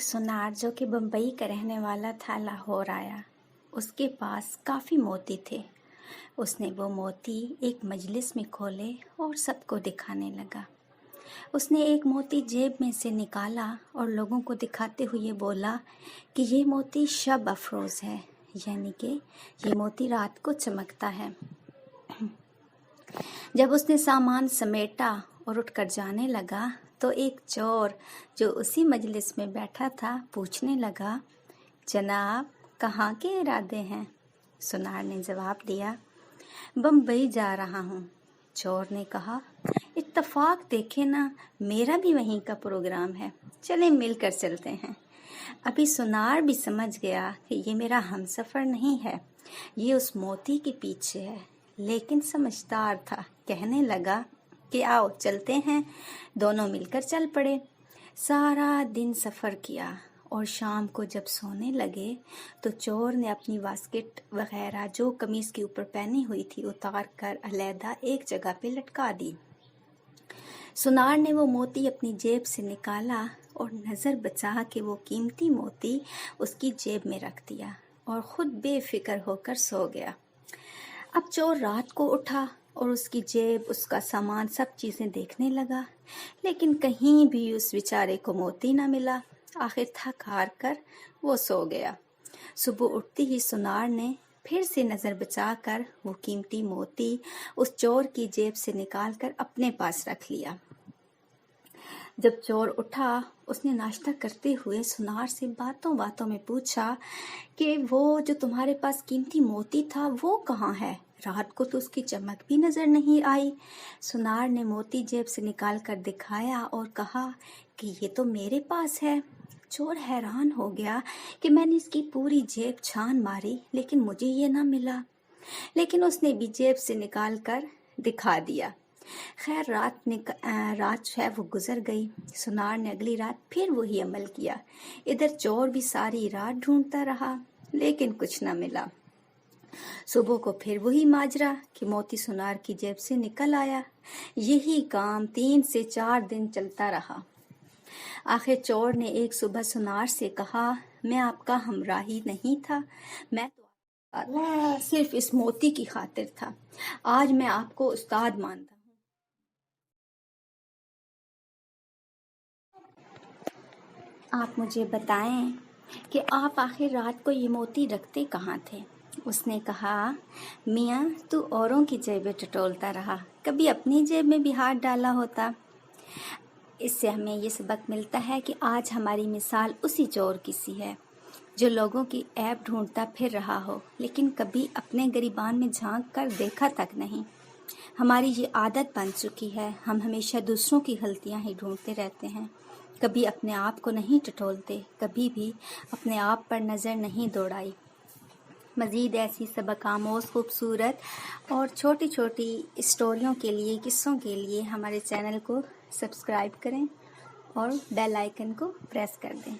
सुनार जो कि बम्बई का रहने वाला था लाहौर आया। उसके पास काफ़ी मोती थे। उसने वो मोती एक मजलिस में खोले और सबको दिखाने लगा। उसने एक मोती जेब में से निकाला और लोगों को दिखाते हुए बोला कि ये मोती शब अफरोज़ है, यानी कि ये मोती रात को चमकता है। जब उसने सामान समेटा और उठकर जाने लगा तो एक चोर जो उसी मजलिस में बैठा था पूछने लगा, जनाब कहाँ के इरादे हैं? सुनार ने जवाब दिया, बम्बई जा रहा हूँ। चोर ने कहा, इत्तफाक देखे ना, मेरा भी वहीं का प्रोग्राम है, चलें मिलकर चलते हैं। अभी सुनार भी समझ गया कि ये मेरा हमसफ़र नहीं है, ये उस मोती के पीछे है, लेकिन समझदार था। कहने लगा कि आओ चलते हैं। दोनों मिलकर चल पड़े। सारा दिन सफ़र किया और शाम को जब सोने लगे तो चोर ने अपनी बास्केट वगैरह जो कमीज़ के ऊपर पहनी हुई थी उतार कर अलहदा एक जगह पे लटका दी। सुनार ने वो मोती अपनी जेब से निकाला और नज़र बचा के वो कीमती मोती उसकी जेब में रख दिया और ख़ुद बेफिक्र होकर सो गया। अब चोर रात को उठा और उसकी जेब, उसका सामान, सब चीज़ें देखने लगा, लेकिन कहीं भी उस बेचारे को मोती ना मिला। आखिर थक हार कर वो सो गया। सुबह उठते ही सुनार ने फिर से नज़र बचाकर वो कीमती मोती उस चोर की जेब से निकालकर अपने पास रख लिया। जब चोर उठा, उसने नाश्ता करते हुए सुनार से बातों बातों में पूछा कि वो जो तुम्हारे पास कीमती मोती था वो कहाँ है? रात को तो उसकी चमक भी नज़र नहीं आई। सुनार ने मोती जेब से निकाल कर दिखाया और कहा कि ये तो मेरे पास है। चोर हैरान हो गया कि मैंने इसकी पूरी जेब छान मारी लेकिन मुझे ये ना मिला, लेकिन उसने भी जेब से निकाल कर दिखा दिया। खैर रात जो है वो गुजर गई। सुनार ने अगली रात फिर वही अमल किया। इधर चोर भी सारी रात ढूंढता रहा लेकिन कुछ न मिला। सुबह को फिर वही माजरा कि मोती सुनार की जेब से निकल आया। यही काम 3 से 4 दिन चलता रहा। आखिर चोर ने एक सुबह सुनार से कहा, मैं आपका हमराही नहीं था, मैं तो सिर्फ इस मोती की खातिर था। आज मैं आपको उस्ताद मानता हूँ। आप मुझे बताएं कि आप आखिर रात को ये मोती रखते कहाँ थे? उसने कहा, मियाँ तू औरों की जेबें टटोलता रहा, कभी अपनी जेब में भी हाथ डाला होता। इससे हमें ये सबक मिलता है कि आज हमारी मिसाल उसी चोर की सी है जो लोगों की ऐब ढूंढता फिर रहा हो, लेकिन कभी अपने गिरबान में झांक कर देखा तक नहीं। हमारी ये आदत बन चुकी है, हम हमेशा दूसरों की गलतियाँ ही ढूंढते रहते हैं, कभी अपने आप को नहीं टटोलते, कभी भी अपने आप पर नज़र नहीं दौड़ाई। मज़ीद ऐसी सबक आमोज़ खूबसूरत और छोटी छोटी स्टोरियों के लिए, किस्सों के लिए हमारे चैनल को सब्सक्राइब करें और बेल आइकन को प्रेस कर दें।